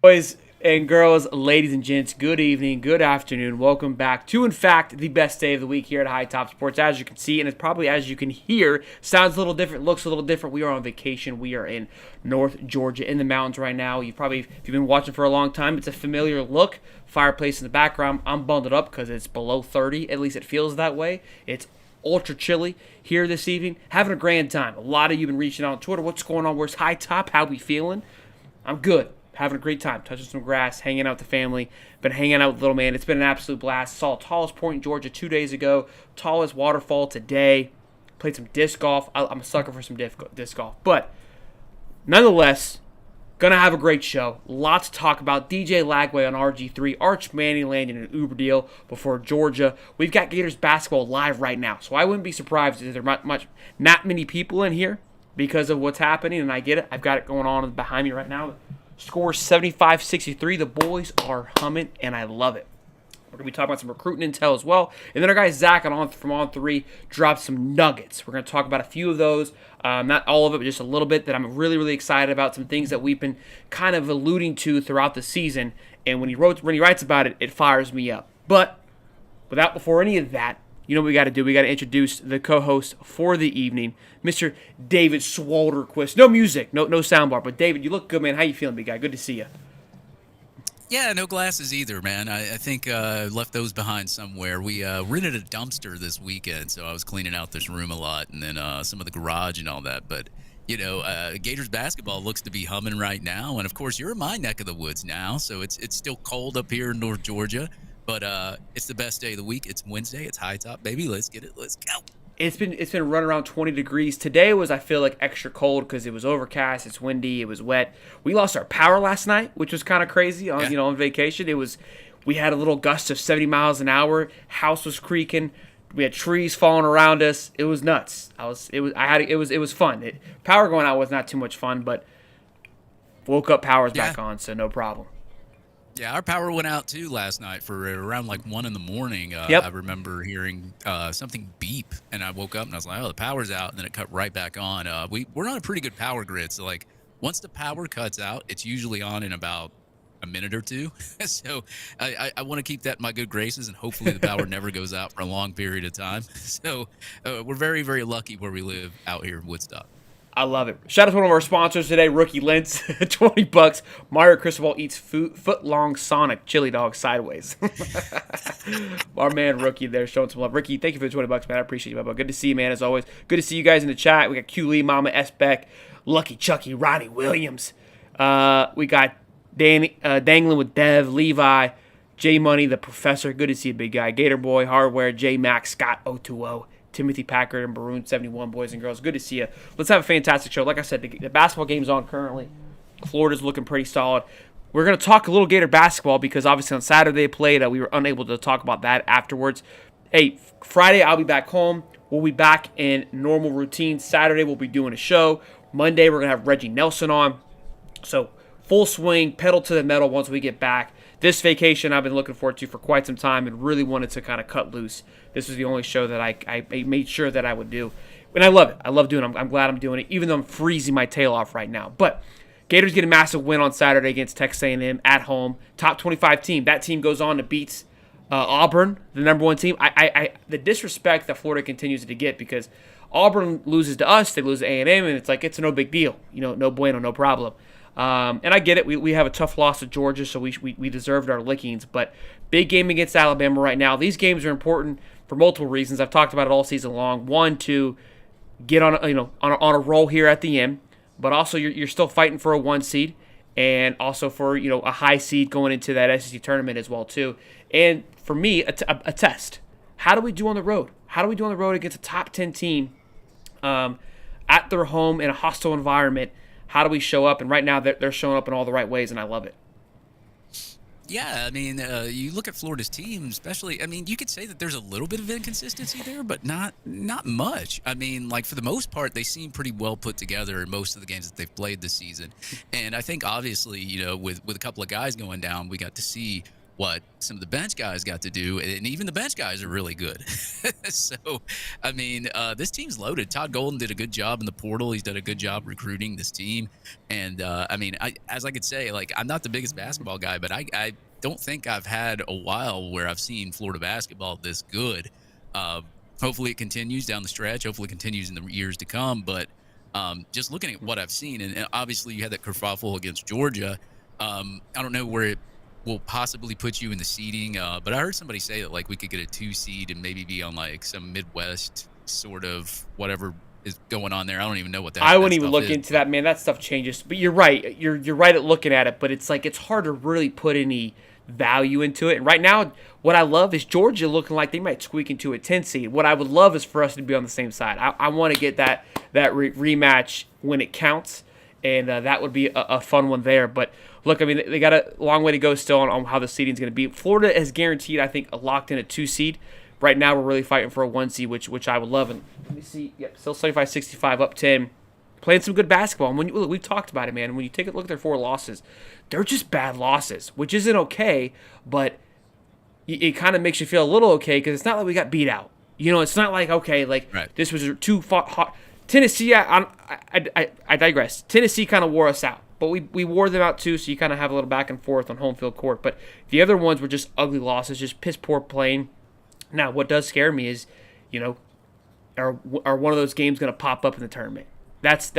Boys and girls, ladies and gents, good evening, good afternoon. Welcome back to, in fact, the best day of the week here at High Top Sports. As you can see, and it's probably as you can hear, sounds a little different, looks a little different. We are on vacation. We are in North Georgia in the mountains right now. If you've been watching for a long time, it's a familiar look. Fireplace in the background. I'm bundled up because it's below 30. At least it feels that way. It's ultra chilly here this evening. Having a grand time. A lot of you have been reaching out on Twitter. What's going on? Where's High Top? How we feeling? I'm good. Having a great time, touching some grass, hanging out with the family, been hanging out with little man. It's been an absolute blast. Saw tallest point in Georgia 2 days ago, tallest waterfall today. Played some disc golf. I'm a sucker for some disc golf. But nonetheless, gonna have a great show. Lots to talk about. DJ Lagway on RG3, Arch Manning landing an Uber deal before Georgia. We've got Gators basketball live right now, so I wouldn't be surprised if there are not many people in here because of what's happening, and I get it. I've got it going on behind me right now. Score 75-63. The boys are humming, and I love it. We're going to be talking about some recruiting intel as well. And then our guy Zach from On3 dropped some nuggets. We're going to talk about a few of those. Not all of it, but just a little bit that I'm really, really excited about. Some things that we've been kind of alluding to throughout the season. And when he writes about it, it fires me up. But before any of that, you know what we got to do? We got to introduce the co-host for the evening, Mr. David Swalderquist. No music, no soundbar, but David, you look good, man. How you feeling, big guy? Good to see you. Yeah, no glasses either, man. I think I left those behind somewhere. We rented a dumpster this weekend, so I was cleaning out this room a lot, and then some of the garage and all that. But, Gators basketball looks to be humming right now, and, of course, you're in my neck of the woods now, so it's still cold up here in North Georgia. But it's the best day of the week. It's Wednesday. It's High Top, baby. Let's get it. Let's go. It's been running around 20 degrees. Today was, I feel like, extra cold because it was overcast. It's windy. It was wet. We lost our power last night, which was kind of crazy. On vacation, we had a little gust of 70 miles an hour. House was creaking. We had trees falling around us. It was nuts. It was fun. Power going out was not too much fun, but woke up, power's back on, so no problem. Yeah, our power went out too last night for around like 1 in the morning. Yep. I remember hearing something beep, and I woke up and I was like, "Oh, the power's out," and then it cut right back on. We're on a pretty good power grid, so like once the power cuts out, it's usually on in about a minute or two. So I want to keep that in my good graces, and hopefully the power never goes out for a long period of time. So we're very, very lucky where we live out here in Woodstock. I love it. Shout out to one of our sponsors today, Rookie Lentz, $20. Mario Cristobal eats foot-long Sonic chili dog sideways. Our man Rookie there showing some love. Ricky, thank you for the $20, man. I appreciate you, bro. Good to see you, man, as always. Good to see you guys in the chat. We got Q Lee, Mama S. Beck, Lucky Chucky, Ronnie Williams. We got Danny, Dangling with Dev, Levi, J Money, the Professor. Good to see you, big guy. Gator Boy, Hardware, J Max, Scott 020. Timothy Packard and Baroon 71, boys and girls. Good to see you. Let's have a fantastic show. Like I said, the basketball game's on currently. Florida's looking pretty solid. We're going to talk a little Gator basketball because obviously on Saturday they played. We were unable to talk about that afterwards. Hey, Friday I'll be back home. We'll be back in normal routine. Saturday we'll be doing a show. Monday we're going to have Reggie Nelson on. So full swing, pedal to the metal once we get back. This vacation I've been looking forward to for quite some time and really wanted to kind of cut loose. This was the only show that I made sure that I would do. And I love it. I love doing it. I'm glad I'm doing it, even though I'm freezing my tail off right now. But Gators get a massive win on Saturday against Texas A&M at home. Top 25 team. That team goes on to beat Auburn, the number one team. The disrespect that Florida continues to get because Auburn loses to us, they lose to A&M, and it's like it's no big deal. No bueno, no problem. And I get it. We have a tough loss to Georgia, so we deserved our lickings. But big game against Alabama right now. These games are important for multiple reasons. I've talked about it all season long. One, to get on a roll here at the end, but also you're still fighting for a 1 seed, and also for a high seed going into that SEC tournament as well too. And for me, a test. How do we do on the road? How do we do on the road against a top 10 team at their home in a hostile environment? How do we show up? And right now, they're showing up in all the right ways, and I love it. Yeah, I mean, you look at Florida's team, especially. I mean, you could say that there's a little bit of inconsistency there, but not much. I mean, like for the most part, they seem pretty well put together in most of the games that they've played this season. And I think obviously, with a couple of guys going down, we got to see what some of the bench guys got to do, and even the bench guys are really good. So, I mean, this team's loaded. Todd Golden did a good job in the portal. He's done a good job recruiting this team, and I mean, as I could say, like I'm not the biggest basketball guy, but I don't think I've had a while where I've seen Florida basketball this good. Uh, Hopefully, it continues down the stretch. Hopefully, it continues in the years to come. But just looking at what I've seen, and obviously, you had that kerfuffle against Georgia. I don't know where it will possibly put you in the seeding. But I heard somebody say that like we could get a 2 seed and maybe be on like some Midwest sort of whatever is going on there. I don't even know what I that wouldn't even stuff look is. into that, man. That stuff changes. But you're right. You're right at looking at it. But it's like it's hard to really put any value into it. And right now, what I love is Georgia looking like they might squeak into a 10 seed. What I would love is for us to be on the same side. I want to get that rematch when it counts, and that would be a fun one there. But look, I mean, they got a long way to go still on how the seeding is going to be. Florida is guaranteed, I think, locked in a 2 seed. Right now, we're really fighting for a 1 seed, which I would love. And let me see. Yep, still 75-65, up 10. Playing some good basketball. And when look, we've talked about it, man. When you take a look at their 4 losses, they're just bad losses, which isn't okay, but it kind of makes you feel a little okay because it's not like we got beat out. You know, it's not like, okay, like Right. this was too hot. Tennessee, I digress. Tennessee kind of wore us out, but we wore them out too, so you kind of have a little back and forth on home field court. But the other ones were just ugly losses, just piss poor playing. Now, what does scare me is, you know, are one of those games going to pop up in the tournament? That's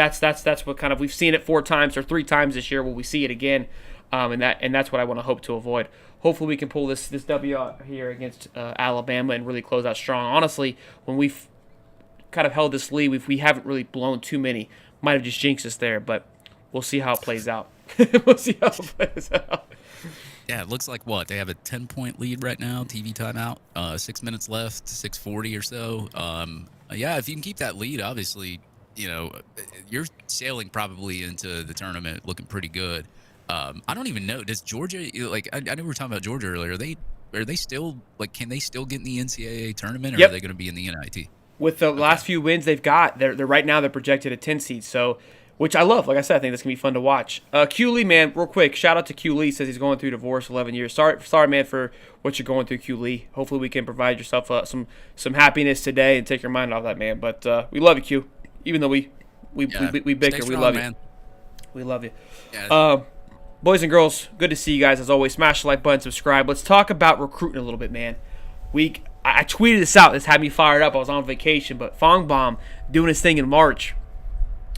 what kind of we've seen it 4 times or 3 times this year. Will we see it again? And that's what I want to hope to avoid. Hopefully, we can pull this W out here against Alabama and really close out strong. Honestly, when we've kind of held this lead, we haven't really blown too many. Might have just jinxed us there, but we'll see how it plays out. We'll see how it plays out. Yeah, it looks like what they have a 10-point lead right now. TV timeout, 6 minutes left, 6:40 or so. Yeah, if you can keep that lead, obviously, you know, you're sailing probably into the tournament looking pretty good. I don't even know. Does Georgia like? I know we were talking about Georgia earlier. Are they still like? Can they still get in the NCAA tournament, or are Yep. they going to be in the NIT? With the Okay. last few wins they've got, they're right now they're projected a 10 seed. So, which I love. Like I said, I think that's gonna be fun to watch. Q Lee, man, real quick, shout out to Q Lee. Says he's going through divorce, 11 years. Sorry, man, for what you're going through, Q Lee. Hopefully, we can provide yourself some happiness today and take your mind off that, man. But we love you, Q. Even though we Yeah. we bicker, Stay we strong, love man. you. We love you. Yeah. Boys and girls, good to see you guys as always. Smash the like button, subscribe. Let's talk about recruiting a little bit, man. I tweeted this out. This had me fired up. I was on vacation, but Fong Bomb doing his thing in March,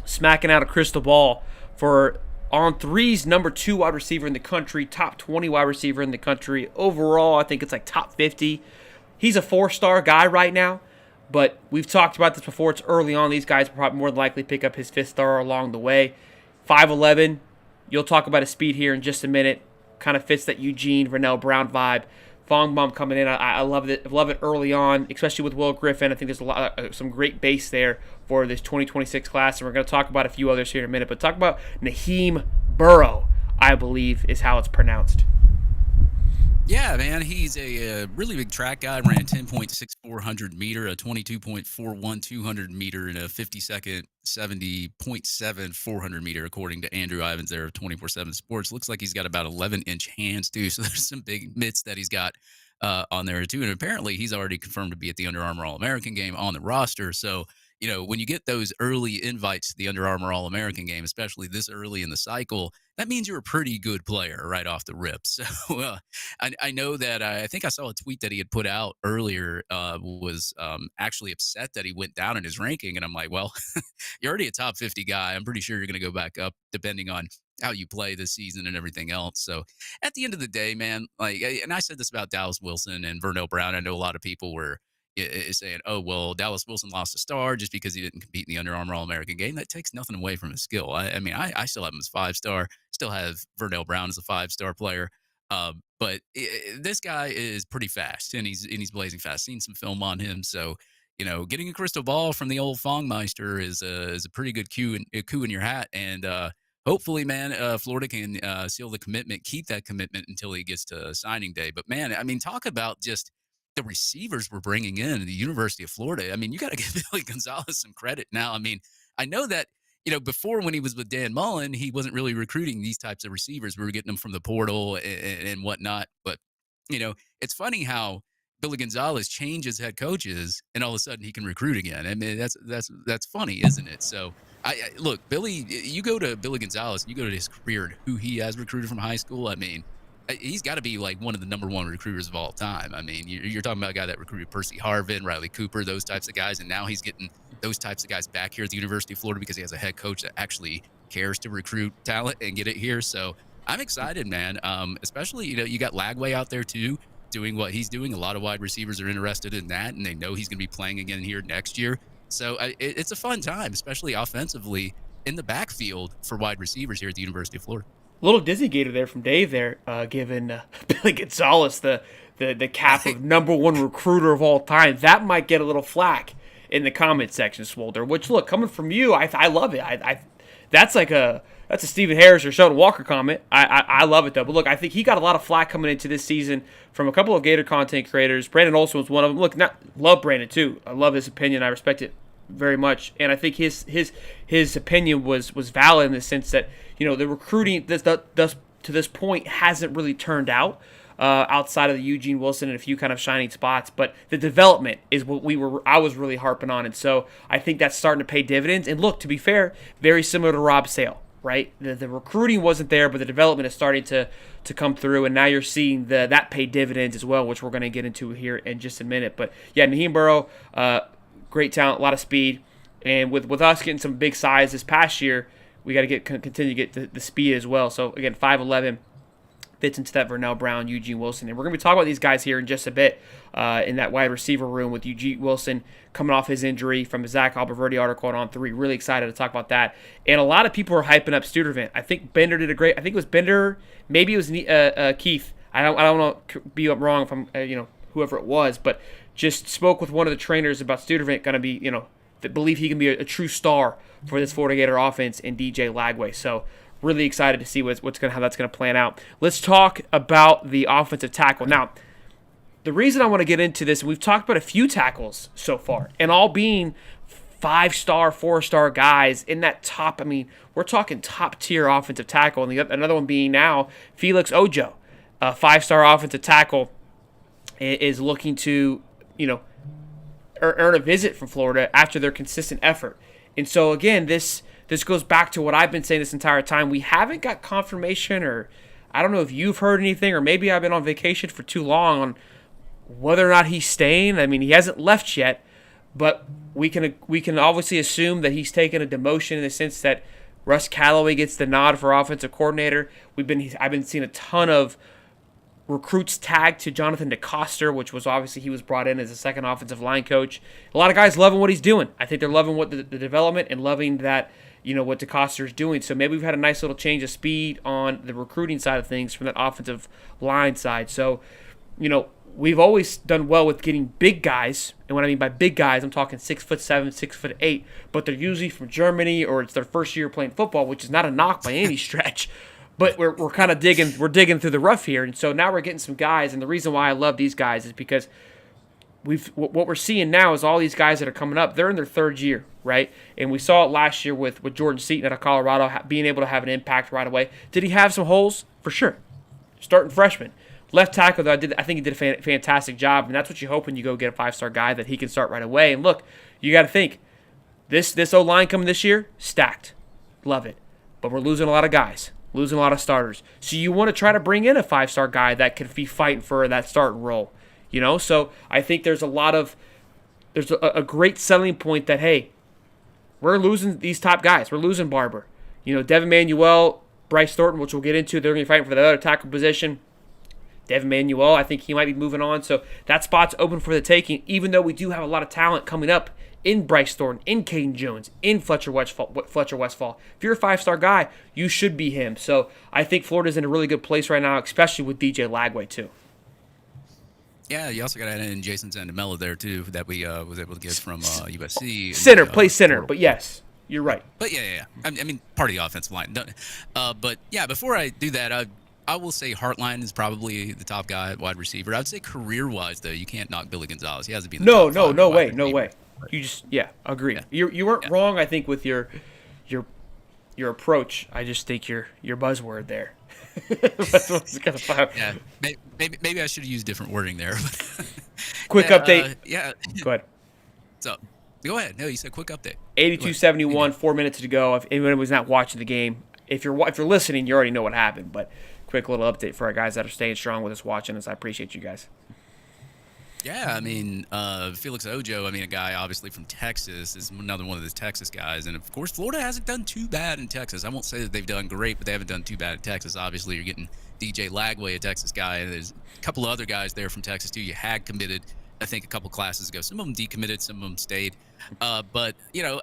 smacking out a crystal ball for on threes number 2 wide receiver in the country, top 20 wide receiver in the country. Overall, I think it's like top 50. He's a 4-star guy right now, but we've talked about this before. It's early on. These guys will probably more than likely pick up his 5th star along the way. 5'11". You'll talk about his speed here in just a minute. Kind of fits that Eugene Vernell Brown vibe. Fong Bomb coming in, I love it. Love it early on, especially with Will Griffin. I think there's a lot, some great base there for this 2026 class, and we're going to talk about a few others here in a minute. But talk about Naheem Burrow, I believe is how it's pronounced. Yeah, man, he's a really big track guy. Ran 10.6400 meter, a 22.41 200 meter, and a 50-second 70.7 400 meter, according to Andrew Ivins there of 24/7 Sports. Looks like he's got about 11-inch hands too, so there's some big mitts that he's got on there too. And apparently, he's already confirmed to be at the Under Armour All American game on the roster. So you know, when you get those early invites to the Under Armour All American game, especially this early in the cycle, that means you're a pretty good player right off the rip. So I know that I think I saw a tweet that he had put out earlier was actually upset that he went down in his ranking. And I'm like, well, you're already a top 50 guy. I'm pretty sure you're going to go back up depending on how you play this season and everything else. So at the end of the day, man, like, and I said this about Dallas Wilson and Vernell Brown. I know a lot of people were saying, oh, well, Dallas Wilson lost a star just because he didn't compete in the Under Armour All American game. That takes nothing away from his skill. I mean, I still have him as 5-star, still have Vernell Brown as a 5-star player. But this guy is pretty fast, and he's blazing fast. Seen some film on him, so you know, getting a crystal ball from the old Fongmeister is a pretty good coup in your hat, and hopefully, man, Florida can seal the commitment, keep that commitment until he gets to signing day. But man, I mean, talk about just the receivers we're bringing in at the University of Florida. I mean, you got to give Billy Gonzalez some credit now. I mean, I know that, you know, before when he was with Dan Mullen, he wasn't really recruiting these types of receivers. We were getting them from the portal and whatnot. But It's funny how Billy Gonzalez changes head coaches, and all of a sudden he can recruit again. I mean, that's funny, isn't it? So, look, Billy. You go to Billy Gonzalez, and you go to his career and who he has recruited from high school. I mean, he's got to be like one of the number one recruiters of all time. I mean, you're talking about a guy that recruited Percy Harvin, Riley Cooper, those types of guys, and now he's getting those types of guys back here at the University of Florida because he has a head coach that actually cares to recruit talent and get it here. So I'm excited, man. Especially, you got Lagway out there too, doing what he's doing. A lot of wide receivers are interested in that, and they know he's going to be playing again here next year. So it's a fun time, especially offensively in the backfield for wide receivers here at the University of Florida. A little Disney Gator there from Dave there, giving Billy Gonzalez the cap of number one recruiter of all time. That might get a little flack in the comment section, Swolder. Which, look, coming from you, I love it. That's a Stephen Harris or Sheldon Walker comment. I love it though. But look, I think he got a lot of flack coming into this season from a couple of Gator content creators. Brandon Olson was one of them. Look, love Brandon too. I love his opinion. I respect it very much, and I think his opinion was valid in the sense that the recruiting this to this point hasn't really turned out outside of the Eugene Wilson and a few kind of shining spots, but the development is what I was really harping on, and so I think that's starting to pay dividends. And look, to be fair, very similar to Rob Sale, right? The recruiting wasn't there, but the development is starting to come through, and now you're seeing that pay dividends as well, which we're going to get into here in just a minute. But yeah, Naheem Burrow, great talent, a lot of speed, and with us getting some big size this past year, we got to continue to get the speed as well. So again, 5'11", fits into that Vernell Brown, Eugene Wilson, and we're going to be talking about these guys here in just a bit in that wide receiver room with Eugene Wilson coming off his injury from the Zach Alberverdi article on On3. Really excited to talk about that. And a lot of people are hyping up Studervant. I think Bender did a great. I think it was Bender, maybe it was Keith. I don't want to be wrong if I'm whoever it was, but just spoke with one of the trainers about Studervant going to be that believe he can be a true star for this Florida Gator offense in DJ Lagway. So really excited to see how that's going to plan out. Let's talk about the offensive tackle. Now, the reason I want to get into this, we've talked about a few tackles so far, and all being 5-star, 4-star guys in that top. I mean, we're talking top-tier offensive tackle, and another one being now Felix Ojo, a 5-star offensive tackle, is looking to earn a visit from Florida after their consistent effort. And so again, this goes back to what I've been saying this entire time. We haven't got confirmation, or I don't know if you've heard anything, or maybe I've been on vacation for too long on whether or not he's staying. I mean, he hasn't left yet, but we can obviously assume that he's taken a demotion in the sense that Russ Callaway gets the nod for offensive coordinator. I've been seeing a ton of recruits tagged to Jonathan DeCoster, which was obviously he was brought in as a second offensive line coach. A lot of guys loving what he's doing. I think they're loving what the development and loving that what DeCoster is doing. So maybe we've had a nice little change of speed on the recruiting side of things from that offensive line side. So we've always done well with getting big guys, and what I mean by big guys, I'm talking 6'7", 6'8", but they're usually from Germany or it's their first year playing football, which is not a knock by any stretch. But we're kind of digging through the rough here, and so now we're getting some guys. And the reason why I love these guys is because what we're seeing now is all these guys that are coming up, they're in their third year, right? And we saw it last year with Jordan Seaton out of Colorado being able to have an impact right away. Did he have some holes? For sure. Starting freshman. Left tackle, though, I think he did a fantastic job, and that's what you hope when you go get a 5-star guy, that he can start right away. And look, you got to think, this O-line coming this year, stacked. Love it. But we're losing a lot of guys. Losing a lot of starters. So you want to try to bring in a 5-star guy that could be fighting for that starting role. So I think there's a great selling point that, hey, we're losing these top guys. We're losing Barber. Devin Manuel, Bryce Thornton, which we'll get into. They're going to be fighting for the other tackle position. Devin Manuel, I think he might be moving on. So that spot's open for the taking, even though we do have a lot of talent coming up in Bryce Thornton, in Caden Jones, in Fletcher Westfall. If you're a 5-star guy, you should be him. So I think Florida's in a really good place right now, especially with DJ Lagway too. Yeah, you also got to add in Jason Zandamela there too, that we was able to get from USC. Center, plays center, but yes, you're right. But yeah. I mean, part of the offensive line. But yeah, before I do that, I will say Hartline is probably the top guy at wide receiver. I'd say career-wise, though, you can't knock Billy Gonzalez. He has to be in the top five no way. You just agree. Yeah. You weren't wrong, I think, with your your approach. I just think your buzzword there. That's what's gonna find. Yeah, maybe I should have used different wording there. Quick yeah, update. yeah. Go ahead. So, go ahead. No, you said quick update. 82-71, 4 minutes to go. If anyone was not watching the game, if you're listening, you already know what happened. But quick little update for our guys that are staying strong with us, watching us. I appreciate you guys. Yeah, I mean, Felix Ojo, I mean, a guy obviously from Texas, is another one of the Texas guys. And, of course, Florida hasn't done too bad in Texas. I won't say that they've done great, but they haven't done too bad in Texas. Obviously, you're getting DJ Lagway, a Texas guy, and there's a couple of other guys there from Texas, too. You had committed, I think, a couple classes ago. Some of them decommitted, some of them stayed. But, you know,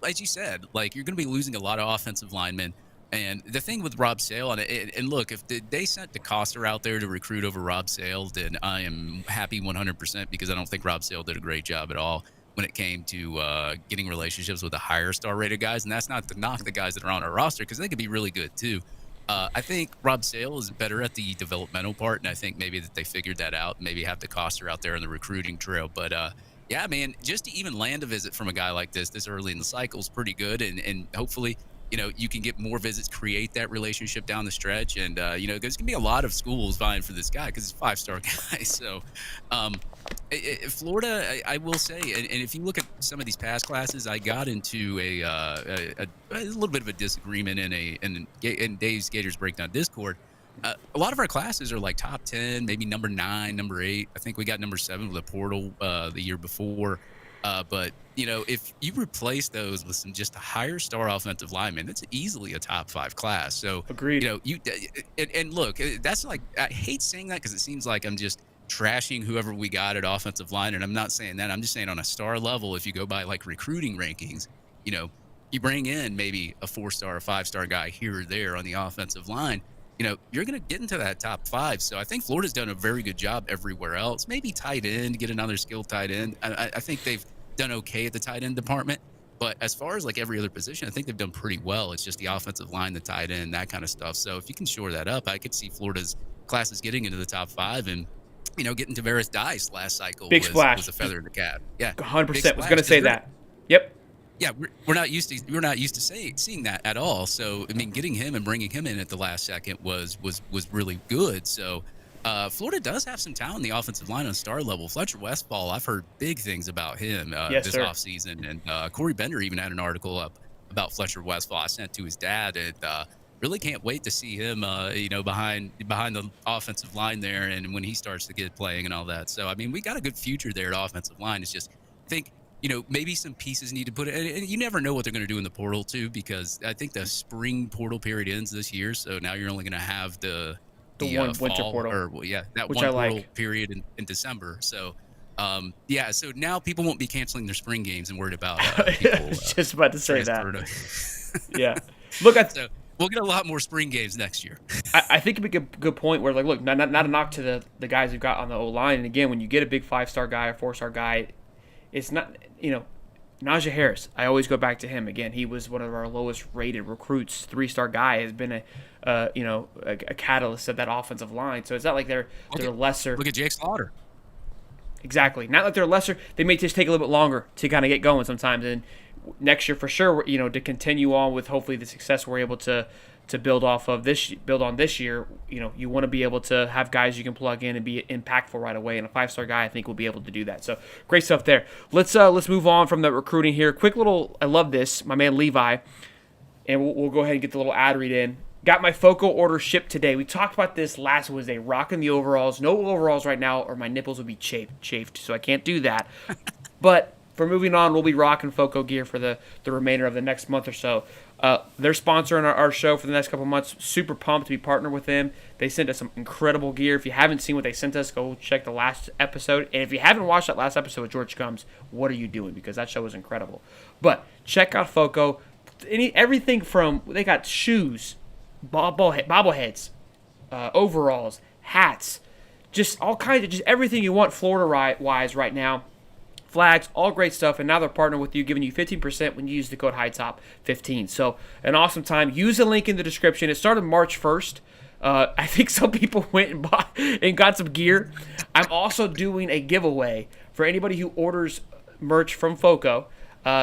as you said, like, you're going to be losing a lot of offensive linemen. And the thing with Rob Sale, and look, if they sent DeCoster out there to recruit over Rob Sale, then I am happy 100% because I don't think Rob Sale did a great job at all when it came to getting relationships with the higher star rated guys. And that's not to knock the guys that are on our roster because they could be really good too. I think Rob Sale is better at the developmental part, and I think maybe that they figured that out. Maybe have DeCoster out there on the recruiting trail. But yeah, man, just to even land a visit from a guy like this early in the cycle is pretty good, and hopefully, you know, you can get more visits, create that relationship down the stretch. And, you know, there's going to be a lot of schools vying for this guy because he's a 5-star guy. So, Florida, I will say, and if you look at some of these past classes, I got into a little bit of a disagreement in Dave's Gators Breakdown Discord. A lot of our classes are like top 10, maybe number 9, number 8. I think we got number 7 with a portal the year before. But, you know, if you replace those with just a higher star offensive lineman, that's easily a top 5 class. So, Agreed. you know, and look, that's like, I hate saying that because it seems like I'm just trashing whoever we got at offensive line. And I'm not saying that. I'm just saying on a star level, if you go by like recruiting rankings, you know, you bring in maybe a 4-star or 5-star guy here or there on the offensive line, you know, you're going to get into that top 5. So I think Florida's done a very good job everywhere else. Maybe tight end, get another skilled tight end. I think they've done okay at the tight end department. But as far as like every other position, I think they've done pretty well. It's just the offensive line, the tight end, that kind of stuff. So if you can shore that up, I could see Florida's classes getting into the top 5 and, you know, getting Tavares Dice last cycle was a feather in the cap. Yeah, 100%. Was going to say that. Yep. Yeah, we're not used to seeing that at all. So I mean, getting him and bringing him in at the last second was really good. So Florida does have some talent in the offensive line on star level. Fletcher Westphal, I've heard big things about him this offseason, and Corey Bender even had an article up about Fletcher Westphal. I sent to his dad, and really can't wait to see him, you know, behind the offensive line there, and when he starts to get playing and all that. So I mean, we got a good future there at offensive line. It's just, I think, you know, maybe some pieces need to put it, and you never know what they're going to do in the portal too, because I think the spring portal period ends this year, so now you're only going to have the one fall, winter portal, or that which one I portal like. period in December. So, yeah, so now people won't be canceling their spring games and worried about people. Just about to say that. Yeah, look, so we'll get a lot more spring games next year. I think it'd be a good point where, like, look, not a knock to the guys we've got on the O line, and again, when you get a big 5-star guy or 4-star guy, it's not, you know, Najee Harris. I always go back to him. Again, he was one of our lowest rated recruits. 3-star guy has been a catalyst of that offensive line. So it's not like they're lesser. Look at Jake Slaughter. Exactly. Not like they're lesser. They may just take a little bit longer to kind of get going sometimes. And next year for sure, you know, to continue on with hopefully the success we're able to build on this year, you know, you want to be able to have guys you can plug in and be impactful right away, and a 5-star guy I think will be able to do that. So great stuff there. Let's move on from the recruiting here. Quick little, I love this, my man Levi, and we'll go ahead and get the little ad read in. Got my FOCO order shipped today. We talked about this last Wednesday, rocking the overalls. No overalls right now or my nipples will be chafed, so I can't do that. But for moving on, we'll be rocking FOCO gear for the remainder of the next month or so. They're sponsoring our show for the next couple months. Super pumped to be partnered with them. They sent us some incredible gear. If you haven't seen what they sent us, go check the last episode. And if you haven't watched that last episode with George Combs, what are you doing? Because that show was incredible. But check out FOCO. Everything from, they got shoes, bobbleheads, overalls, hats, just all kinds of, just everything you want Florida-wise right now. Flags, all great stuff, and now they're partnering with you, giving you 15% when you use the code HIGHTOP15. So an awesome time. Use the link in the description. It started March 1st. I think some people went and bought and got some gear. I'm also doing a giveaway for anybody who orders merch from FOCO.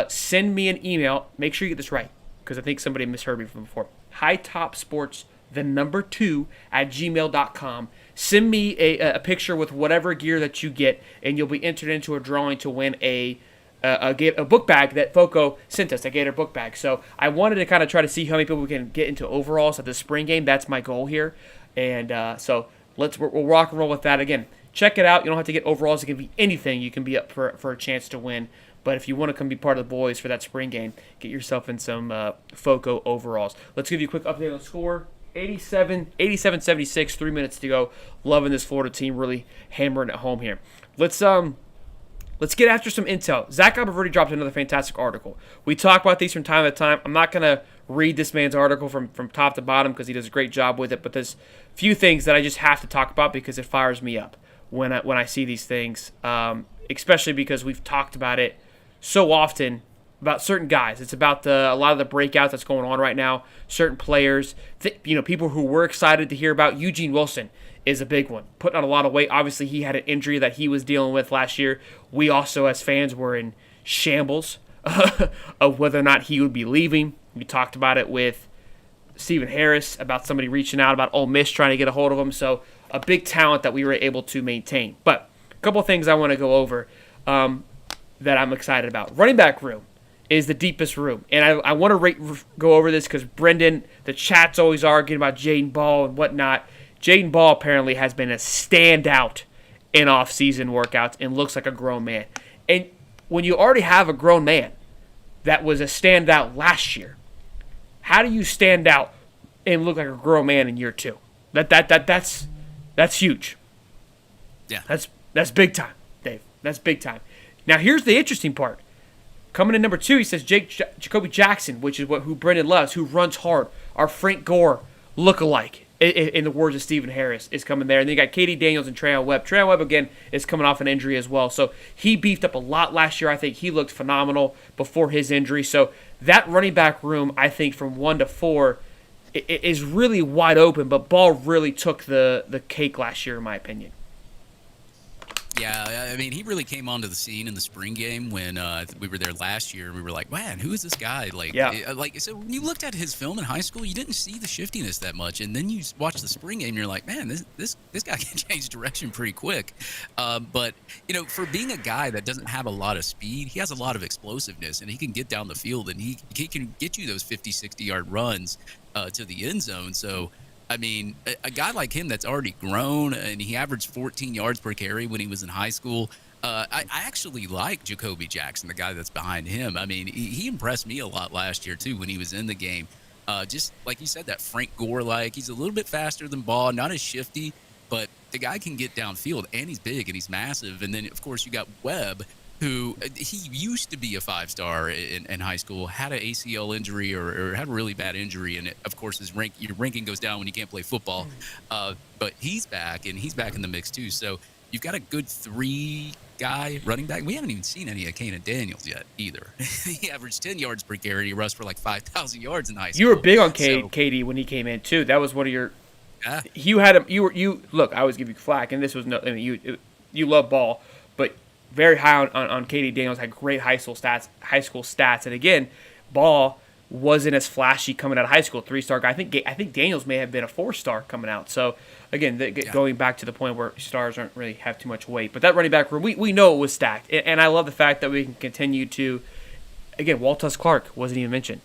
Send me an email. Make sure you get this right. because I think somebody misheard me from before. HighTopSports, the number 2 at gmail.com. Send me a picture with whatever gear that you get, and you'll be entered into a drawing to win a book bag that Foco sent us, a Gator book bag. So I wanted to kind of try to see how many people we can get into overalls at the spring game. That's my goal here. And so we'll rock and roll with that. Again, check it out. You don't have to get overalls. It can be anything. You can be up for a chance to win. But if you want to come be part of the boys for that spring game, get yourself in some Foco overalls. Let's give you a quick update on the score. 87-76, 3 minutes to go. Loving this Florida team, really hammering it home here. Let's get after some intel. Zach Aberverdi dropped another fantastic article. We talk about these from time to time. I'm not going to read this man's article from top to bottom because he does a great job with it, but there's a few things that I just have to talk about because it fires me up when I see these things, especially because we've talked about it so often about certain guys. It's about a lot of the breakouts that's going on right now, certain players, people who we're excited to hear about. Eugene Wilson is a big one, putting on a lot of weight. Obviously, he had an injury that he was dealing with last year. We also, as fans, were in shambles of whether or not he would be leaving. We talked about it with Stephen Harris, about somebody reaching out about Ole Miss trying to get a hold of him. So a big talent that we were able to maintain. But a couple of things I want to go over that I'm excited about. Running back room is the deepest room. And I want to go over this because Brendan, the chat's always arguing about Jaden Ball and whatnot. Jaden Ball apparently has been a standout in off-season workouts and looks like a grown man. And when you already have a grown man that was a standout last year, how do you stand out and look like a grown man in year 2? That's huge. Yeah. That's big time, Dave. That's big time. Now here's the interesting part. Coming in number 2, he says Jacoby Jackson, which is who Brendan loves, who runs hard. Our Frank Gore lookalike, in the words of Stephen Harris, is coming there. And then you got Katie Daniels and Trayon Webb. Trayon Webb, again, is coming off an injury as well. So he beefed up a lot last year. I think he looked phenomenal before his injury. So that running back room, I think, from 1 to 4 is really wide open. But Ball really took the cake last year, in my opinion. Yeah, I mean, he really came onto the scene in the spring game when we were there last year. We were like, man, who is this guy? So when you looked at his film in high school, you didn't see the shiftiness that much. And then you watch the spring game and you're like, man, this guy can change direction pretty quick. But, for being a guy that doesn't have a lot of speed, he has a lot of explosiveness and he can get down the field and he can get you those 50, 60-yard runs to the end zone. So, I mean, a guy like him that's already grown and he averaged 14 yards per carry when he was in high school. I actually like Jacoby Jackson, the guy that's behind him. I mean, he impressed me a lot last year, too, when he was in the game. Just like you said, that Frank Gore-like. He's a little bit faster than Ball, not as shifty, but the guy can get downfield, and he's big and he's massive. And then, of course, you got Webb, who he used to be a 5-star in high school, had an ACL injury or had a really bad injury, and of course your ranking goes down when you can't play football. But he's back, and he's back in the mix too. So you've got a good 3-guy running back. We haven't even seen any of Kanell Daniels yet either. He averaged 10 yards per carry. He rushed for like 5,000 yards in high school. You were big on KD when he came in too. That was one of your. Yeah. You had him. You look. I always give you flack, and this was no. I mean, you love Ball, but very high on Katie Daniels, had great high school stats. And again, Ball wasn't as flashy coming out of high school, 3-star guy. I think Daniels may have been a 4-star coming out. So again, going back to the point where stars aren't really have too much weight. But that running back room, we know it was stacked. And I love the fact that we can continue to, again, Waltus Clark wasn't even mentioned.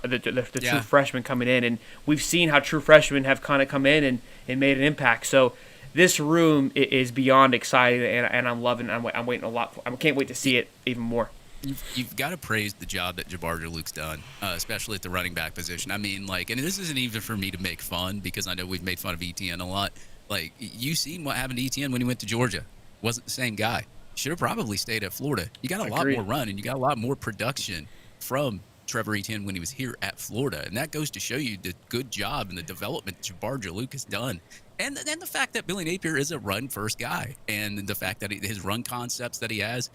The true freshman coming in. And we've seen how true freshmen have kind of come in and made an impact. So this room is beyond exciting, and I'm loving it. I'm waiting a lot. I can't wait to see it even more. You've got to praise the job that Jabbar Jalouk's done, especially at the running back position. I mean, and this isn't even for me to make fun because I know we've made fun of ETN a lot. You seen what happened to ETN when he went to Georgia. Wasn't the same guy. Should have probably stayed at Florida. You got a lot more run, and you got a lot more production from Trevor Etienne when he was here at Florida. And that goes to show you the good job and the development Jabbar Jalouk has done. And then the fact that Billy Napier is a run-first guy, and the fact that his run concepts that he has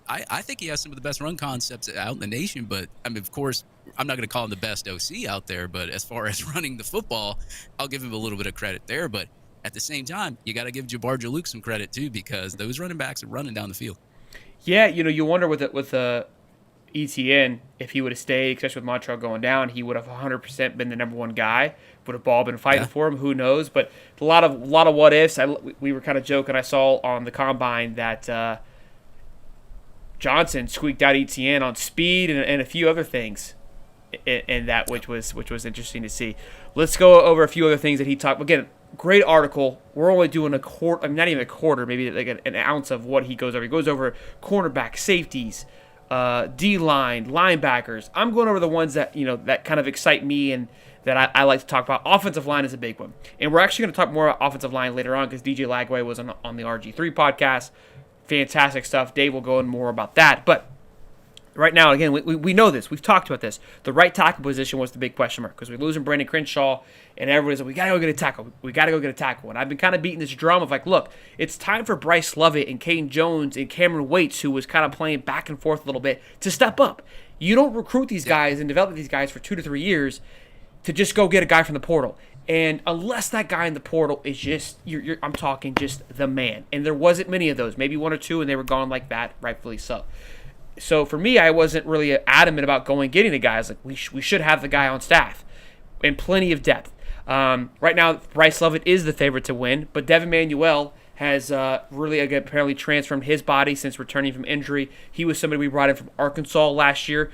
I think he has some of the best run concepts out in the nation. But, I mean, of course, I'm not going to call him the best OC out there. But as far as running the football, I'll give him a little bit of credit there. But at the same time, you got to give Jabbar Jalouk some credit, too, because those running backs are running down the field. Yeah, you wonder with ETN, if he would have stayed, especially with Montreal going down, he would have 100% been the number one guy. Would have ball been fighting for him? Who knows? But a lot of what ifs. We were kind of joking. I saw on the combine that Johnson squeaked out ETN on speed and a few other things, and that which was interesting to see. Let's go over a few other things that he talked. Again, great article. We're only doing a quarter. I mean, not even a quarter. Maybe like an ounce of what he goes over. He goes over cornerback, safeties, D-line, linebackers. I'm going over the ones that that kind of excite me and that I like to talk about. Offensive line is a big one, and we're actually going to talk more about offensive line later on because DJ Lagway was on the RG3 podcast. Fantastic stuff. Dave will go in more about that, but right now, again, we know this. We've talked about this. The right tackle position was the big question mark because we're losing Brandon Crenshaw, and everybody's like, we got to go get a tackle. We got to go get a tackle. And I've been kind of beating this drum of like, look, it's time for Bryce Lovett and Caden Jones and Cameron Waits, who was kind of playing back and forth a little bit, to step up. You don't recruit these guys and develop these guys for 2 to 3 years to just go get a guy from the portal. And unless that guy in the portal is just, I'm talking just the man. And there wasn't many of those, maybe 1 or 2, and they were gone like that, rightfully so. So for me, I wasn't really adamant about going and getting the guys. Like we should have the guy on staff, and plenty of depth. Right now, Bryce Lovett is the favorite to win, but Devin Manuel has really apparently transformed his body since returning from injury. He was somebody we brought in from Arkansas last year.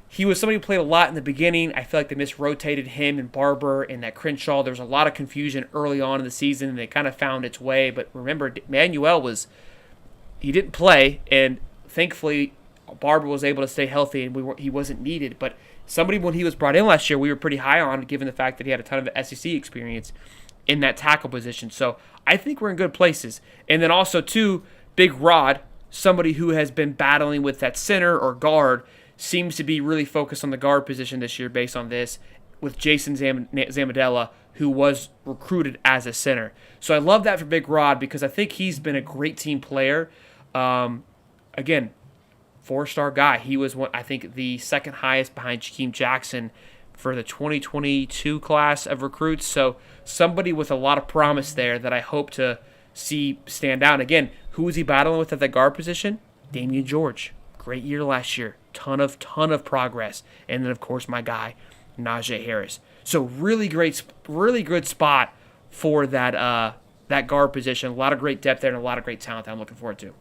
He was somebody who played a lot in the beginning. I feel like they misrotated him and Barber and that Crenshaw. There was a lot of confusion early on in the season, and they kind of found its way. But remember, Manuel he didn't play, and thankfully Barber was able to stay healthy, and he wasn't needed. But somebody, when he was brought in last year, we were pretty high on, given the fact that he had a ton of SEC experience in that tackle position. So I think we're in good places. And then also, too, Big Rod, somebody who has been battling with that center or guard, seems to be really focused on the guard position this year based on this, with Jason Zamadella, who was recruited as a center. So I love that for Big Rod because I think he's been a great team player. Again, 4-star guy. He was I think the second highest behind Jakeem Jackson for the 2022 class of recruits. So somebody with a lot of promise there that I hope to see stand out. Again, who was he battling with at the guard position? Damian George. Great year last year. Ton of progress. And then, of course, my guy, Najee Harris. So really good spot for that guard position. A lot of great depth there and a lot of great talent that I'm looking forward to.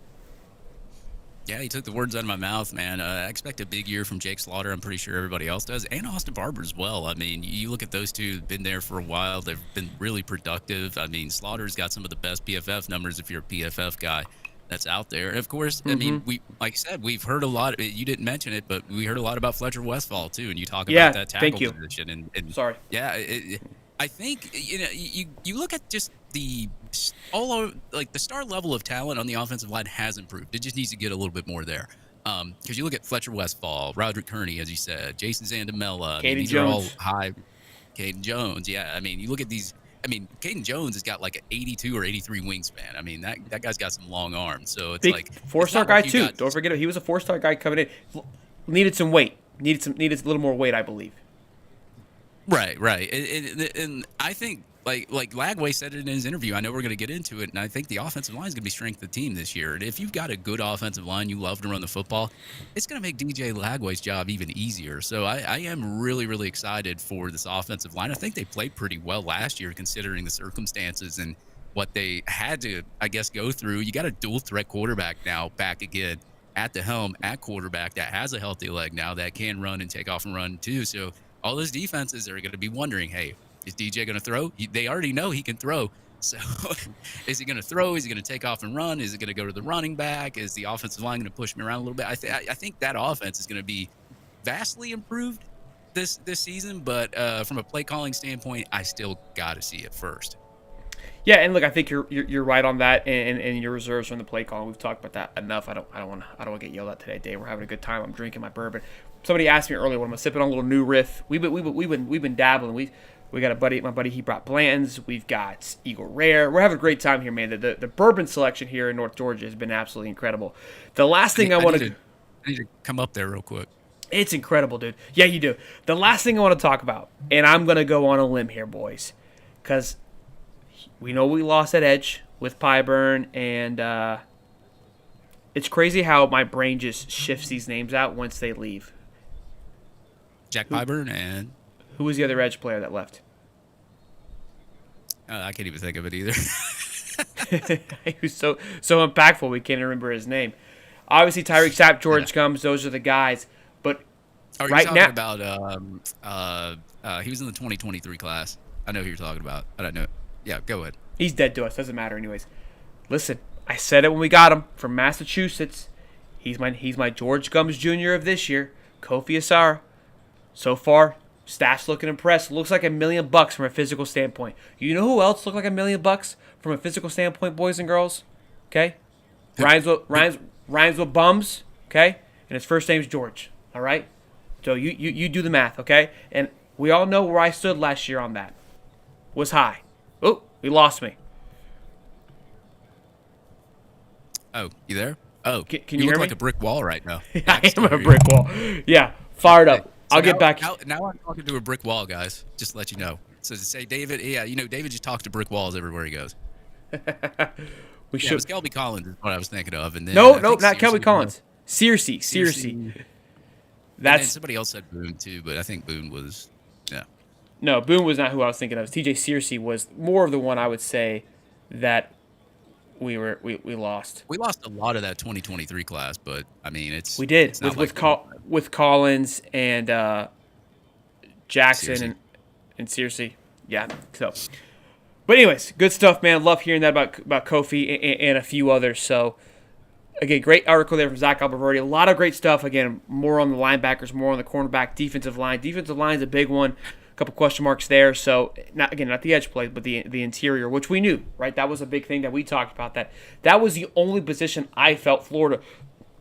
Yeah, he took the words out of my mouth, man. I expect a big year from Jake Slaughter. I'm pretty sure everybody else does. And Austin Barber as well. I mean, you look at those two, been there for a while. They've been really productive. I mean, Slaughter's got some of the best PFF numbers if you're a PFF guy that's out there. And of course, I mean, like I said, we've heard a lot. You didn't mention it, but we heard a lot about Fletcher Westphal, too. And you talk about that tackle position. And sorry. Yeah, I think, you look at just the star level of talent on the offensive line has improved. It just needs to get a little bit more there. Because you look at Fletcher Westphal, Roderick Kearney, as you said, Jason Zandamela. Caden Jones. Are all high. Caden Jones, yeah. I mean, you look at these. I mean, Caden Jones has got like an 82 or 83 wingspan. I mean, that guy's got some long arms. So it's like 4-star guy too. Don't forget it. He was a 4-star guy coming in. Needed some weight. Needed a little more weight, I believe. Right. And I think, like Lagway said it in his interview, I know we're going to get into it, and I think the offensive line is going to be strength of the team this year. And if you've got a good offensive line, you love to run the football, it's going to make DJ Lagway's job even easier. So I am really, really excited for this offensive line. I think they played pretty well last year considering the circumstances and what they had to, I guess, go through. You got a dual-threat quarterback now back again at the helm at quarterback that has a healthy leg now that can run and take off and run too. So all those defenses are going to be wondering, hey, is DJ going to throw? They already know he can throw. So is he going to throw? Is he going to take off and run? Is it going to go to the running back? Is the offensive line going to push me around a little bit? I think that offense is going to be vastly improved this season. But from a play calling standpoint, I still got to see it first. Yeah, and look, I think you're right on that, and your reserves from the play calling. We've talked about that enough. I don't want to get yelled at today, Dave. We're having a good time. I'm drinking my bourbon. Somebody asked me earlier when I'm sipping on a little new riff. We've been dabbling. We got my buddy. He brought Blanton's. We've got Eagle Rare. We're having a great time here, man. The bourbon selection here in North Georgia has been absolutely incredible. The last thing I need to come up there real quick. It's incredible, dude. Yeah, you do. The last thing I want to talk about, and I'm gonna go on a limb here, boys, because we know we lost at Edge with Pyburn and It's crazy how my brain just shifts these names out once they leave. Jack Pyburn and Who was the other edge player that left? I can't even think of it either. He was so impactful. We can't remember his name. Obviously, Tyreek Sapp, George Gums, those are the guys. But Are right you now, talking about he was in the 2023 class. I know who you're talking about. I don't know. Yeah, go ahead. he's dead to us. Doesn't matter anyways. Listen, I said it when we got him from Massachusetts. He's my George Gums Jr. of this year. Kofi Asara. So far, stats looking impressed. Looks like $1 million from a physical standpoint. You know who else looked like $1 million from a physical standpoint, boys and girls? Okay, rhymes with bums. Okay, and his first name's George. All right, so you do the math. Okay, and we all know where I stood last year on that. Was high. Oh, he lost me. Oh, you there? Oh, Can you you hear look me? like a brick wall right now. I am a brick wall. Yeah, fired up. So I'll get back. Now I'm talking to a brick wall, guys. Just to let you know. So to say David, David just talks to brick walls everywhere he goes. We It should. was Kelby Collins is what I was thinking of. And then No, I not think Kelby Searcy Collins. Searcy. Searcy. And then That's somebody else said Boone too, but I think Boone was, yeah. no, Boone was not who I was thinking of. TJ Searcy was more of the one I would say that we lost. We lost a lot of that 2023 class, but I mean, it's We did it's not with Collins and Jackson Searcy. and Searcy. Yeah. So, but anyways, good stuff, man. Love hearing that about Kofi and a few others. So, again, great article there from Zach Alberverdi. A lot of great stuff. Again, more on the linebackers, more on the cornerback, defensive line. Defensive line is a big one. A couple question marks there. So, not the edge play, but the interior, which we knew, right? That was a big thing that we talked about. That was the only position I felt Florida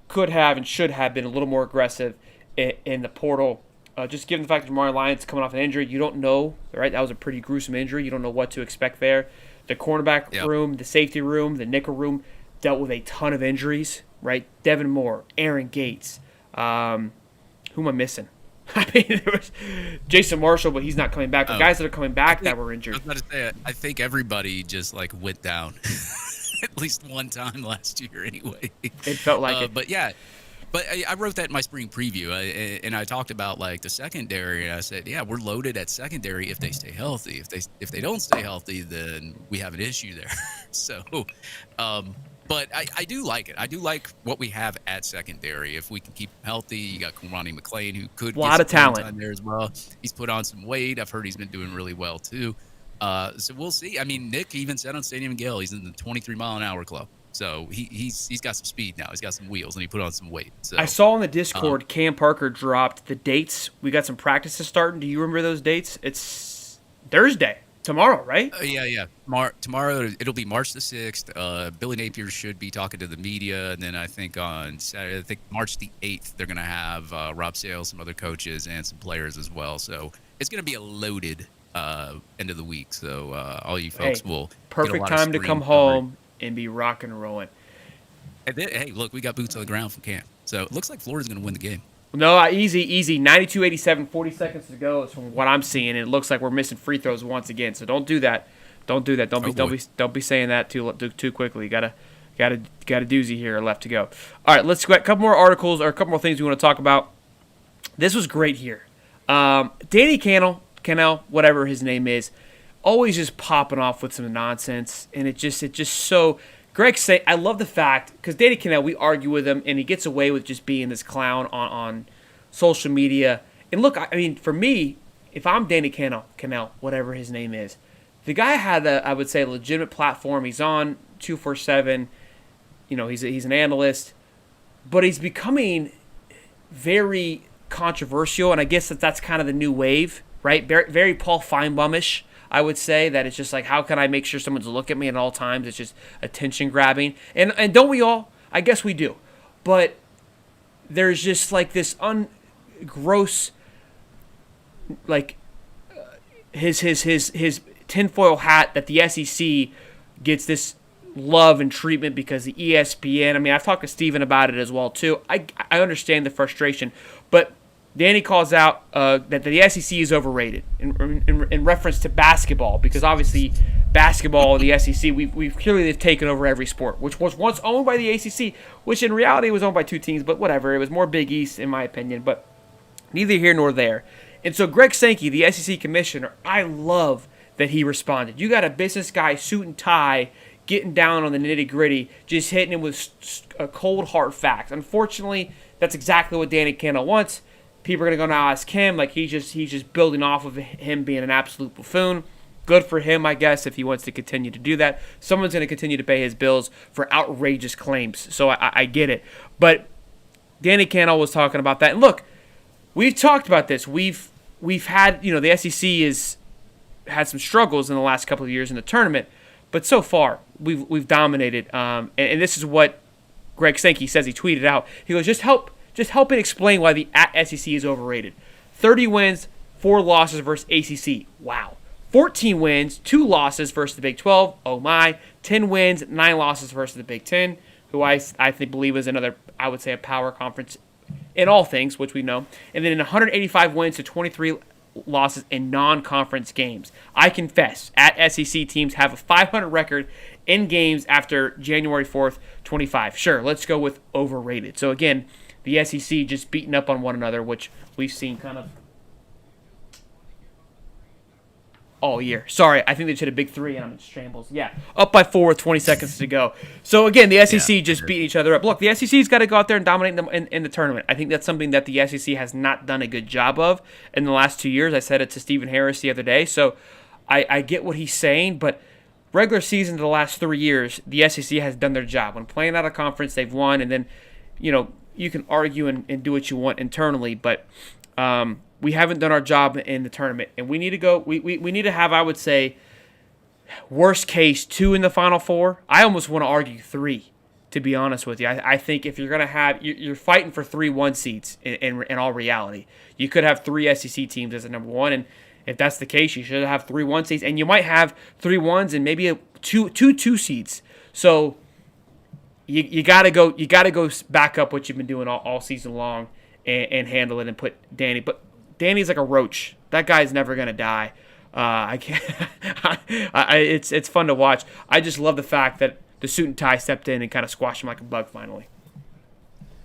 could have and should have been a little more aggressive in the portal. Just given the fact that Jamari Lyons coming off an injury, you don't know, right? That was a pretty gruesome injury. You don't know what to expect there. The cornerback room, the safety room, the nickel room dealt with a ton of injuries, right? Devin Moore, Aaron Gates. Who am I missing? I mean, there was Jason Marshall, but he's not coming back. The guys that are coming back that were I injured. was about to say, I think everybody just like went down at least one time last year anyway. It felt like it. But yeah, but I wrote that in my spring preview, and I talked about like the secondary, and I said, yeah, we're loaded at secondary if they stay healthy. If they don't stay healthy, then we have an issue there. So, but I do like it. I do like what we have at secondary. If we can keep him healthy, you got Ronnie McClain, who could A lot of get some talent time there as well. He's put on some weight. I've heard he's been doing really well too. So we'll see. I mean, Nick even said on Stadium and Gale he's in the 23-mile-an-hour club. So he's got some speed now. He's got some wheels, and he put on some weight. So I saw on the Discord, Cam Parker dropped the dates. We got some practices starting. Do you remember those dates? It's Thursday. Tomorrow, right? Yeah. Tomorrow it'll be March the 6th. Billy Napier should be talking to the media, and then I think on Saturday, I think March the 8th, they're going to have Rob Sales, some other coaches, and some players as well. So it's going to be a loaded end of the week. So all you folks will perfect get a lot of time to stream come home and be rocking and rolling. And then, hey, look, we got boots on the ground from camp, so it looks like Florida's going to win the game. No, easy. 92-87, 40 seconds to go is from what I'm seeing. And it looks like we're missing free throws once again. So don't do that. Don't be saying that too quickly. Got a doozy here left to go. All right, let's go. A couple more articles or a couple more things we want to talk about. This was great here. Danny Kanell, whatever his name is, always just popping off with some nonsense, and it just so. Greg say I love the fact because Danny Kanell, we argue with him, and he gets away with just being this clown on social media. And look, I mean, for me, if I'm Danny Kanell, whatever his name is, the guy had I would say, a legitimate platform. He's on 247. You know, he's an analyst, but he's becoming very controversial, and I guess that's kind of the new wave, right? Very, very Paul Feinbaum-ish. I would say that it's just like, how can I make sure someone's looking at me at all times? It's just attention grabbing. And don't we all? I guess we do. But there's just like this gross, like his tinfoil hat that the SEC gets this love and treatment because the ESPN. I mean, I've talked to Steven about it as well too. I understand the frustration, but Danny calls out that the SEC is overrated in reference to basketball because obviously basketball, the SEC, we've clearly they've taken over every sport, which was once owned by the ACC, which in reality was owned by two teams, but whatever. It was more Big East, in my opinion, but neither here nor there. And so Greg Sankey, the SEC commissioner, I love that he responded. You got a business guy, suit and tie, getting down on the nitty-gritty, just hitting him with a cold, hard facts. Unfortunately, that's exactly what Danny Kanell wants. People are going to go now ask him, like he's just building off of him being an absolute buffoon. Good for him, I guess, if he wants to continue to do that. Someone's going to continue to pay his bills for outrageous claims, so I get it. But Danny Kanell was talking about that. And look, we've talked about this. We've had, the SEC had some struggles in the last couple of years in the tournament, but so far we've dominated. And this is what Greg Sankey says. He tweeted out. He goes, just help it explain why the SEC is overrated. 30 wins, 4 losses versus ACC. Wow. 14 wins, 2 losses versus the Big 12. Oh my. 10 wins, 9 losses versus the Big 10, who I believe is another, I would say, a power conference in all things, which we know. And then in 185 wins to 23 losses in non-conference games. I confess, at SEC teams have a 500 record in games after January 4th, 25. Sure, let's go with overrated. So again, the SEC just beating up on one another, which we've seen kind of all year. Sorry, I think they just hit a big 3 and I'm in shambles. Yeah, up by 4 with 20 seconds to go. So again, the SEC just beat each other up. Look, the SEC's got to go out there and dominate them in the tournament. I think that's something that the SEC has not done a good job of in the last 2 years. I said it to Stephen Harris the other day. So I get what he's saying, but regular season the last 3 years, the SEC has done their job. When playing out of conference, they've won, and then, you can argue and do what you want internally, but we haven't done our job in the tournament, and we need to go. We need to have, I would say, worst case 2 in the Final Four. I almost want to argue 3, to be honest with you. I think if you're going to have, you're fighting for 3 1 seeds in all reality. You could have 3 SEC teams as a number 1, and if that's the case, you should have 3 1 seeds, and you might have 3 1s and maybe two 2 seeds. So you gotta go back up what you've been doing all season long and handle it and put Danny. But Danny's like a roach. That guy's never gonna die. I can't. It's fun to watch. I just love the fact that the suit and tie stepped in and kind of squashed him like a bug finally.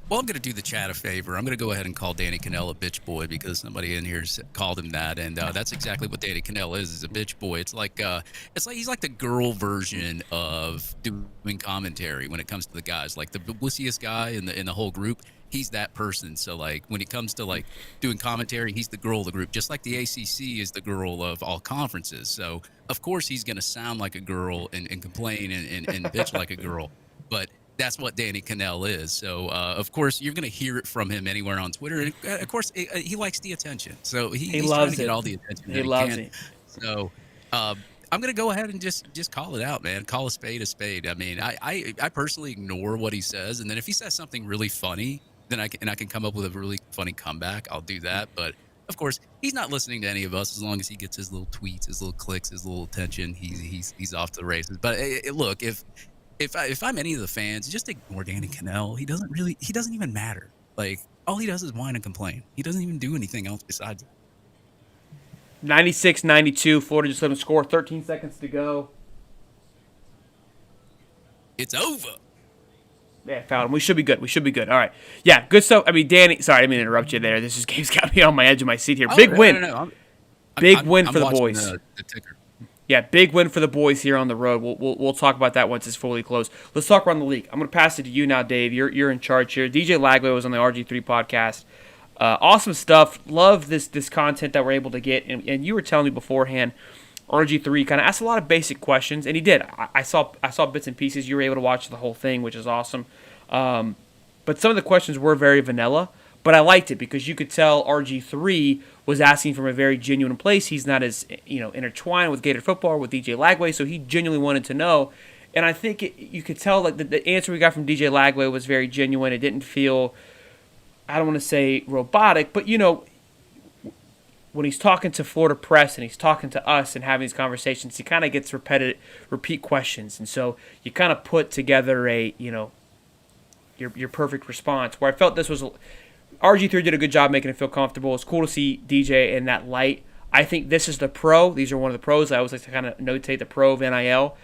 Well, I'm going to do the chat a favor. I'm going to go ahead and call Danny Kanell a bitch boy because somebody in here called him that, and that's exactly what Danny Kanell is a bitch boy. It's like he's like the girl version of doing commentary when it comes to the guys, like the wussiest guy in the whole group. He's that person. So like when it comes to like doing commentary, he's the girl of the group, just like the ACC is the girl of all conferences. So of course he's going to sound like a girl and complain and bitch like a girl, but that's what Danny Kanell is. So, of course, you're going to hear it from him anywhere on Twitter. And, of course, he likes the attention. So he's trying to get all the attention he loves it. So I'm going to go ahead and just call it out, man. Call a spade a spade. I mean, I personally ignore what he says. And then if he says something really funny, then I can come up with a really funny comeback. I'll do that. But, of course, he's not listening to any of us as long as he gets his little tweets, his little clicks, his little attention. He's off to the races. But, look, if I'm any of the fans, just ignore Danny Kanell. He doesn't even matter. Like, all he does is whine and complain. He doesn't even do anything else besides that. 96-92. Florida just let him score. 13 seconds to go. It's over. Yeah, fouled him. We should be good. All right. Yeah, good stuff. I mean, Danny, sorry, I didn't mean to interrupt you there. This game's got me on my edge of my seat here. Big win. No. Big win for the boys. The ticker. Yeah, big win for the boys here on the road. We'll talk about that once it's fully closed. Let's talk around the league. I'm going to pass it to you now, Dave. You're in charge here. DJ Lagway was on the RG3 podcast. Awesome stuff. Love this content that we're able to get. And you were telling me beforehand, RG3 kind of asked a lot of basic questions, and he did. I saw bits and pieces. You were able to watch the whole thing, which is awesome. But some of the questions were very vanilla. But I liked it because you could tell RG3 was asking from a very genuine place. He's not as intertwined with Gator football with DJ Lagway, so he genuinely wanted to know. And I think you could tell that the answer we got from DJ Lagway was very genuine. It didn't feel, I don't want to say robotic, but when he's talking to Florida press and he's talking to us and having these conversations, he kind of gets repeat questions, and so you kind of put together your perfect response. Where I felt this was. RG3 did a good job making it feel comfortable. It's cool to see DJ in that light. I think this is the pro. These are one of the pros. I always like to kind of notate the pro of NIL,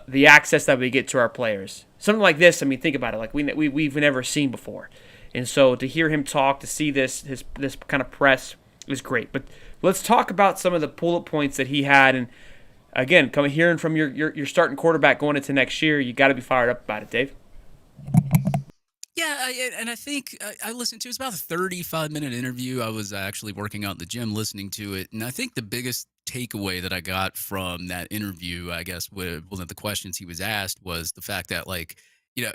the access that we get to our players. Something like this, I mean, think about it, like we've never seen before. And so to hear him talk, to see this kind of press is great. But let's talk about some of the bullet points that he had. And again, coming hearing from your starting quarterback going into next year, you got to be fired up about it, Dave. Yeah, and I think I listened to it. It's about a 35-minute interview. I was actually working out in the gym listening to it. And I think the biggest takeaway that I got from that interview, I guess, with one of the questions he was asked was the fact that, like,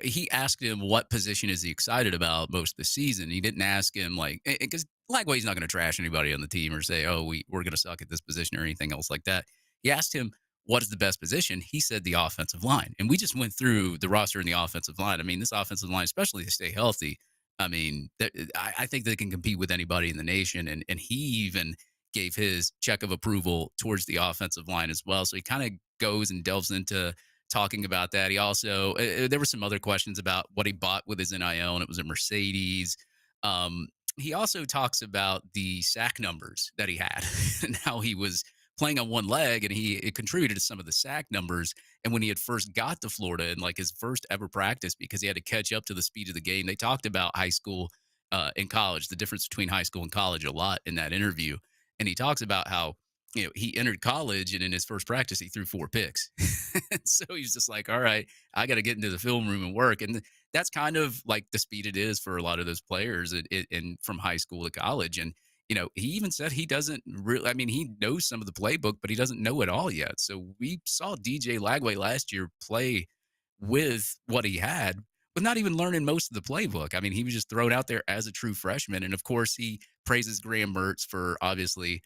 he asked him what position is he excited about most of the season. He didn't ask him, like, because Lagway's not going to trash anybody on the team or say, oh, we're going to suck at this position or anything else like that. He asked him, what is the best position? He said the offensive line. And we just went through the roster in the offensive line. I mean, this offensive line, especially to stay healthy, I mean, I think they can compete with anybody in the nation. And he even gave his check of approval towards the offensive line as well. So he kind of goes and delves into talking about that. He also, there were some other questions about what he bought with his NIL, and it was a Mercedes. He also talks about the sack numbers that he had and how he was playing on one leg, and it contributed to some of the sack numbers. And when he had first got to Florida and like his first ever practice, because he had to catch up to the speed of the game, they talked about high school and college, the difference between high school and college a lot in that interview. And he talks about how, he entered college and in his first practice, he threw 4 picks. So he's just like, all right, I got to get into the film room and work. And that's kind of like the speed it is for a lot of those players and from high school to college. And he even said he doesn't really, I mean, he knows some of the playbook, but he doesn't know it all yet. So we saw DJ Lagway last year play with what he had, but not even learning most of the playbook. I mean, he was just thrown out there as a true freshman. And of course, he praises Graham Mertz for obviously,